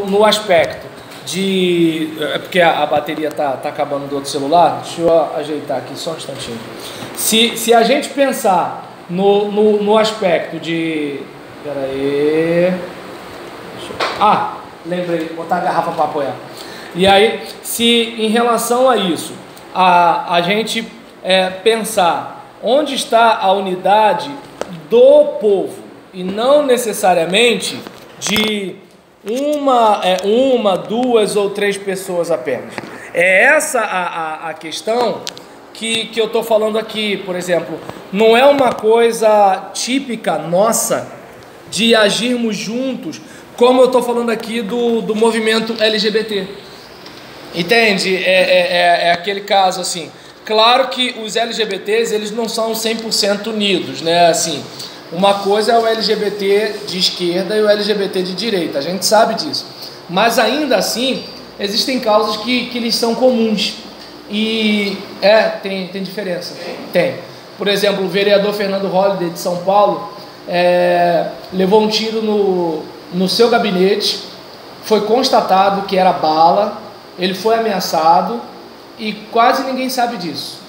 No aspecto de... É porque a bateria tá acabando do outro celular. Deixa eu ajeitar aqui só um instantinho. Se a gente pensar no aspecto de... Pera aí... lembrei, botar a garrafa para apoiar. E aí, se em relação a isso, a gente pensar onde está a unidade do povo e não necessariamente de uma, duas ou três pessoas apenas. É essa a questão que eu estou falando aqui, por exemplo. Não é uma coisa típica nossa de agirmos juntos, como eu estou falando aqui do movimento LGBT. Entende? É aquele caso assim. Claro que os LGBTs, eles não são 100% unidos, né? Assim, uma coisa é o LGBT de esquerda e o LGBT de direita, a gente sabe disso. Mas ainda assim, existem causas que eles são comuns. E tem diferença. Tem. Por exemplo, o vereador Fernando Holliday de São Paulo levou um tiro no seu gabinete, foi constatado que era bala, ele foi ameaçado e quase ninguém sabe disso.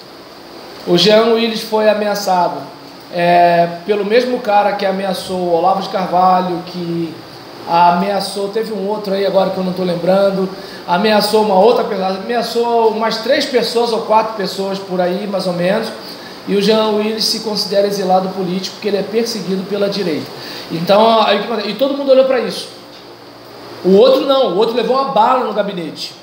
O Jean Willis foi ameaçado pelo mesmo cara que ameaçou o Olavo de Carvalho, que ameaçou, teve um outro aí agora que eu não estou lembrando, ameaçou uma outra pessoa, ameaçou umas 3 pessoas ou 4 pessoas por aí, mais ou menos. E o Jean Willis se considera exilado político porque ele é perseguido pela direita. Então, e todo mundo olhou para isso. O outro não, o outro levou uma bala no gabinete.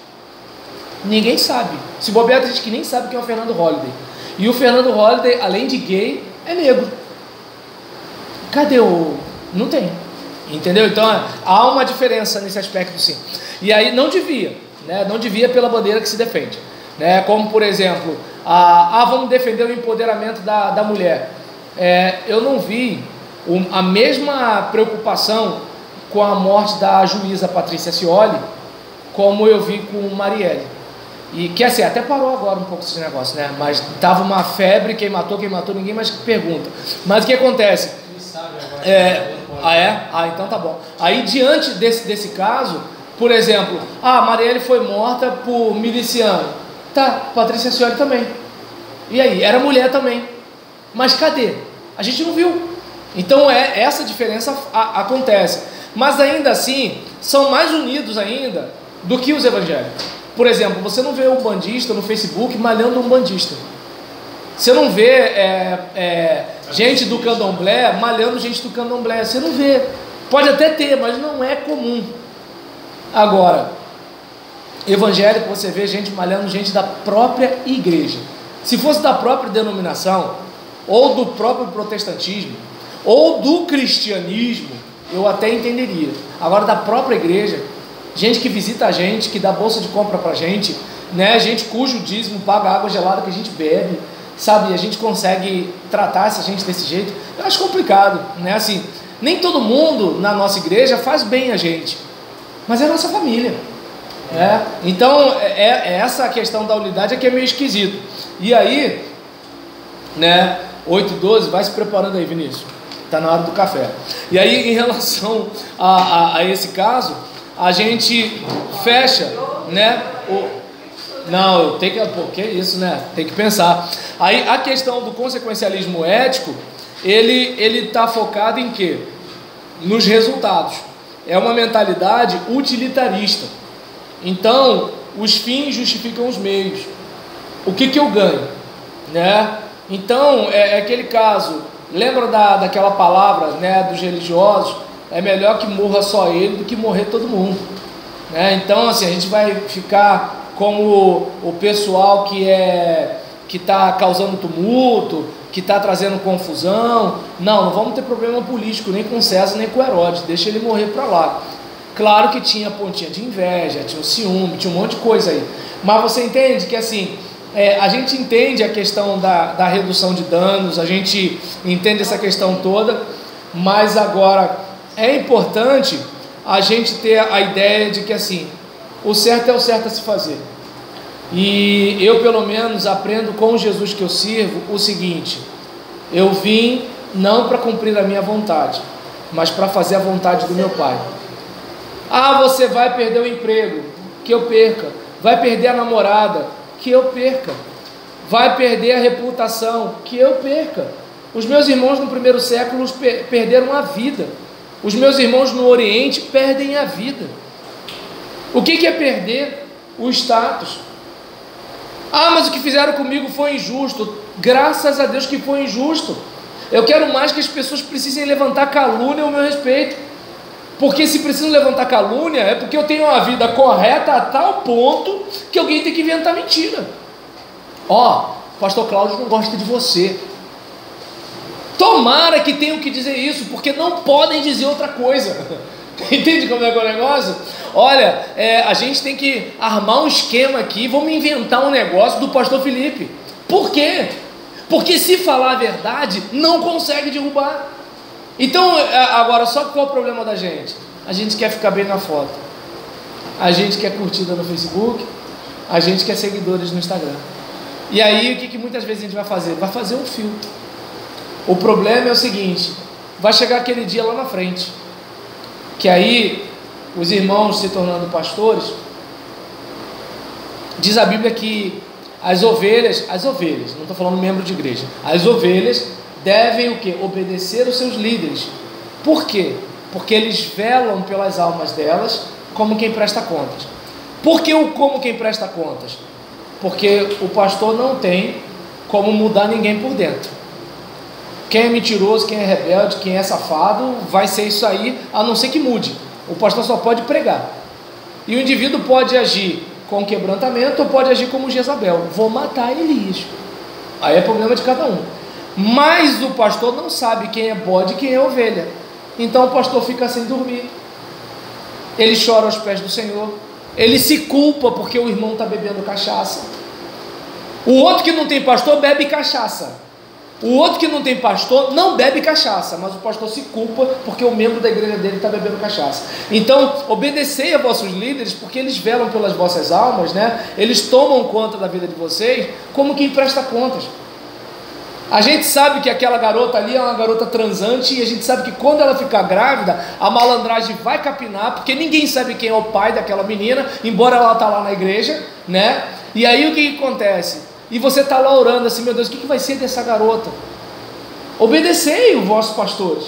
Ninguém sabe. Se bobear, tem gente que nem sabe quem é o Fernando Holliday. E o Fernando Holliday, além de gay, é negro. Cadê o... Não tem. Entendeu? Então, há uma diferença nesse aspecto, sim. E aí, não devia, né? Não devia pela bandeira que se defende. Né? Como, por exemplo, vamos defender o empoderamento da mulher. Eu não vi a mesma preocupação com a morte da juíza Patrícia Scioli, como eu vi com Marielle. E que assim, até parou agora um pouco esse negócio, né? Mas tava uma febre, quem matou, ninguém mais pergunta. Mas o que acontece? Então tá bom. Aí diante desse caso, por exemplo, Marielle foi morta por miliciano. Tá, Patrícia Scioli também. E aí, era mulher também. Mas cadê? A gente não viu. Então essa diferença acontece. Mas ainda assim, são mais unidos ainda do que os evangélicos. Por exemplo, você não vê um bandista no Facebook malhando um bandista. Você não vê gente do candomblé malhando gente do candomblé. Você não vê. Pode até ter, mas não é comum. Agora, evangélico, você vê gente malhando gente da própria igreja. Se fosse da própria denominação, ou do próprio protestantismo, ou do cristianismo, eu até entenderia. Agora, da própria igreja, gente que visita a gente, que dá bolsa de compra pra gente, né? Gente cujo dízimo paga a água gelada que a gente bebe, sabe? E a gente consegue tratar essa gente desse jeito. Eu acho complicado, né? Assim, nem todo mundo na nossa igreja faz bem a gente, mas é a nossa família. Então, essa questão da unidade que é meio esquisito. E aí, né? 8h12, vai se preparando aí, Vinícius. Está na hora do café. E aí, em relação a esse caso, a gente fecha, né? Não, tem que... Pô, que isso, né? Tem que pensar. Aí, a questão do consequencialismo ético, ele está focado em quê? Nos resultados. É uma mentalidade utilitarista. Então, os fins justificam os meios. O que eu ganho? Né? Então, é aquele caso... Lembra daquela palavra, né, dos religiosos? É melhor que morra só ele do que morrer todo mundo, né? Então, assim, a gente vai ficar como o pessoal que está causando tumulto, que está trazendo confusão. Não vamos ter problema político nem com César nem com Herodes, deixa ele morrer para lá. Claro que tinha pontinha de inveja, tinha um ciúme, tinha um monte de coisa aí, mas você entende que assim... a gente entende a questão da redução de danos, a gente entende essa questão toda, mas agora é importante a gente ter a ideia de que assim, o certo é o certo a se fazer. E eu pelo menos aprendo com o Jesus que eu sirvo o seguinte: eu vim não para cumprir a minha vontade, mas para fazer a vontade do meu Pai. Ah, você vai perder o emprego, que eu perca. Vai perder a namorada, que eu perca. Vai perder a reputação, que eu perca. Os meus irmãos no primeiro século perderam a vida. Os meus irmãos no Oriente perdem a vida. O que é perder? O status. Ah, mas o que fizeram comigo foi injusto. Graças a Deus que foi injusto. Eu quero mais que as pessoas precisem levantar calúnia ao meu respeito. Porque se precisam levantar calúnia, é porque eu tenho uma vida correta a tal ponto que alguém tem que inventar mentira. Ó, pastor Cláudio não gosta de você. Tomara que tenham que dizer isso, porque não podem dizer outra coisa. Entende como é que é o negócio? Olha, a gente tem que armar um esquema aqui, vamos inventar um negócio do pastor Felipe. Por quê? Porque se falar a verdade, não consegue derrubar. Então, agora, só qual é o problema da gente? A gente quer ficar bem na foto, a gente quer curtida no Facebook, a gente quer seguidores no Instagram. E aí, o que muitas vezes a gente vai fazer? Vai fazer um filtro. O problema é o seguinte, vai chegar aquele dia lá na frente, que aí, os irmãos se tornando pastores, diz a Bíblia que as ovelhas, não estou falando membro de igreja, as ovelhas devem o quê? Obedecer os seus líderes. Por quê? Porque eles velam pelas almas delas como quem presta contas. Por que o como quem presta contas? Porque o pastor não tem como mudar ninguém por dentro. Quem é mentiroso, quem é rebelde, quem é safado, vai ser isso aí, a não ser que mude. O pastor só pode pregar. E o indivíduo pode agir com quebrantamento ou pode agir como Jezabel. Vou matar Elias. Aí é problema de cada um. Mas o pastor não sabe quem é bode e quem é ovelha. Então o pastor fica sem dormir. Ele chora aos pés do Senhor. Ele se culpa porque o irmão está bebendo cachaça. O outro que não tem pastor bebe cachaça. O outro que não tem pastor não bebe cachaça, mas o pastor se culpa porque o membro da igreja dele está bebendo cachaça. Então, obedecei a vossos líderes, porque eles velam pelas vossas almas, né? Eles tomam conta da vida de vocês como quem presta contas. A gente sabe que aquela garota ali é uma garota transante, e a gente sabe que quando ela ficar grávida, a malandragem vai capinar, porque ninguém sabe quem é o pai daquela menina, embora ela está lá na igreja, né? E aí o que acontece? E você está lá orando assim, meu Deus, o que vai ser dessa garota? Obedecei os vossos pastores,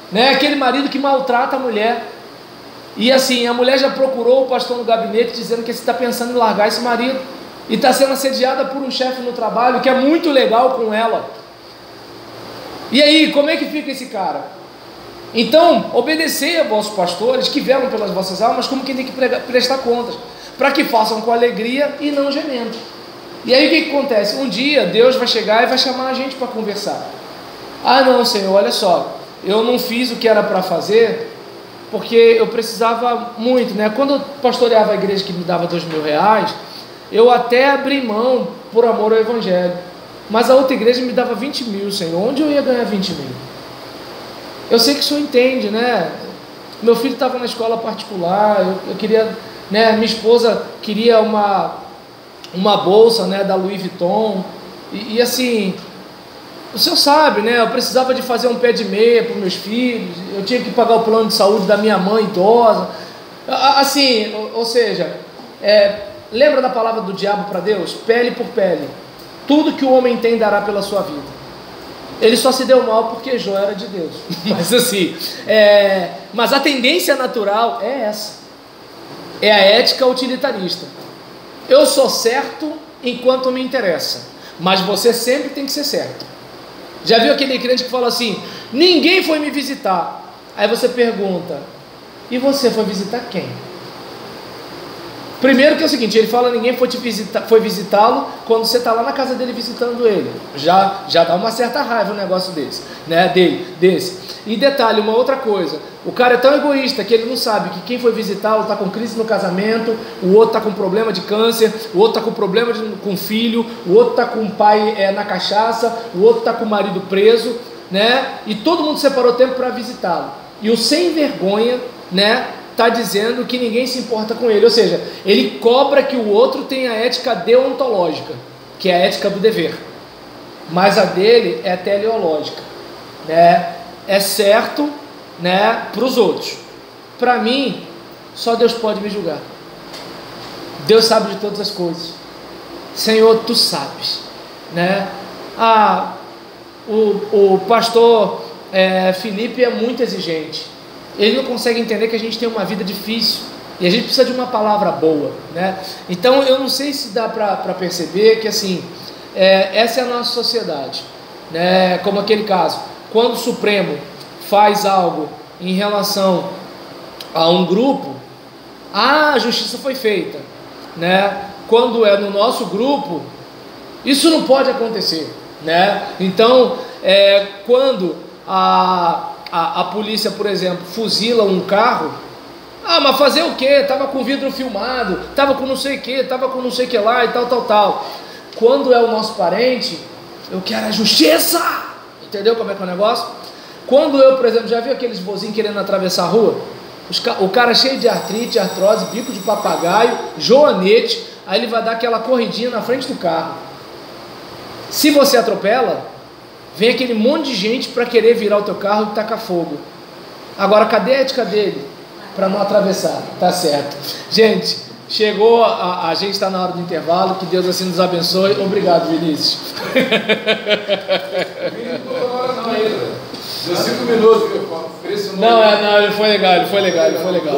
né? Aquele marido que maltrata a mulher, e assim, a mulher já procurou o pastor no gabinete, dizendo que você está pensando em largar esse marido, e está sendo assediada por um chefe no trabalho, que é muito legal com ela. E aí, como é que fica esse cara? Então, obedecei a vossos pastores, que velam pelas vossas almas, como quem tem que prestar contas, para que façam com alegria e não gemendo. E aí o que acontece? Um dia Deus vai chegar e vai chamar a gente para conversar. Ah não, Senhor, olha só, eu não fiz o que era para fazer, porque eu precisava muito, né? Quando eu pastoreava a igreja que me dava R$2.000, eu até abri mão por amor ao Evangelho, mas a outra igreja me dava 20 mil, Senhor, onde eu ia ganhar 20 mil? Eu sei que o Senhor entende, né? Meu filho estava na escola particular, eu queria, né? Minha esposa queria uma bolsa, né, da Louis Vuitton, e assim, o senhor sabe, né, eu precisava de fazer um pé de meia para os meus filhos, eu tinha que pagar o plano de saúde da minha mãe idosa, assim, ou seja, lembra da palavra do diabo para Deus? Pele por pele, tudo que o homem tem dará pela sua vida. Ele só se deu mal porque Jó era de Deus, mas assim, mas a tendência natural é essa, é a ética utilitarista. Eu sou certo enquanto me interessa, mas você sempre tem que ser certo. Já viu aquele crente que fala assim, ninguém foi me visitar? Aí você pergunta, e você foi visitar quem? Primeiro que é o seguinte, ele fala, ninguém foi visitá-lo quando você está lá na casa dele visitando ele. Já dá uma certa raiva um negócio desse, né? Desse. E detalhe, uma outra coisa, o cara é tão egoísta que ele não sabe que quem foi visitá-lo está com crise no casamento, o outro está com problema de câncer, o outro está com problema com filho, o outro está com o pai na cachaça, o outro está com o marido preso, né? E todo mundo separou tempo para visitá-lo. E o sem vergonha, né, está dizendo que ninguém se importa com ele, ou seja, ele cobra que o outro tenha a ética deontológica, que é a ética do dever, mas a dele é teleológica, né? É certo, né, para os outros. Para mim, Só Deus pode me julgar. Deus sabe de todas as coisas. Senhor, tu sabes, né? O pastor Felipe é muito exigente. Ele não consegue entender que a gente tem uma vida difícil e a gente precisa de uma palavra boa, né? Então eu não sei se dá para perceber que assim, essa é a nossa sociedade, né? Como aquele caso, quando o Supremo faz algo em relação a um grupo, a justiça foi feita, né? Quando é no nosso grupo, isso não pode acontecer, né? Então, quando a polícia, por exemplo, fuzila um carro, mas fazer o quê? Tava com o vidro filmado, tava com não sei o quê, tava com não sei o que lá e tal. Quando é o nosso parente, eu quero a justiça, entendeu como é que é o negócio? Quando eu, por exemplo, já vi aqueles vozinhos querendo atravessar a rua, o cara cheio de artrite, artrose, bico de papagaio, joanete, aí ele vai dar aquela corridinha na frente do carro. Se você atropela, vem aquele monte de gente para querer virar o teu carro e tacar fogo. Agora, cadê a ética dele? Para não atravessar, tá certo. Gente, chegou, a gente está na hora do intervalo, que Deus assim nos abençoe. Obrigado, Vinícius. Deu 5 minutos, viu? Não, ele foi legal.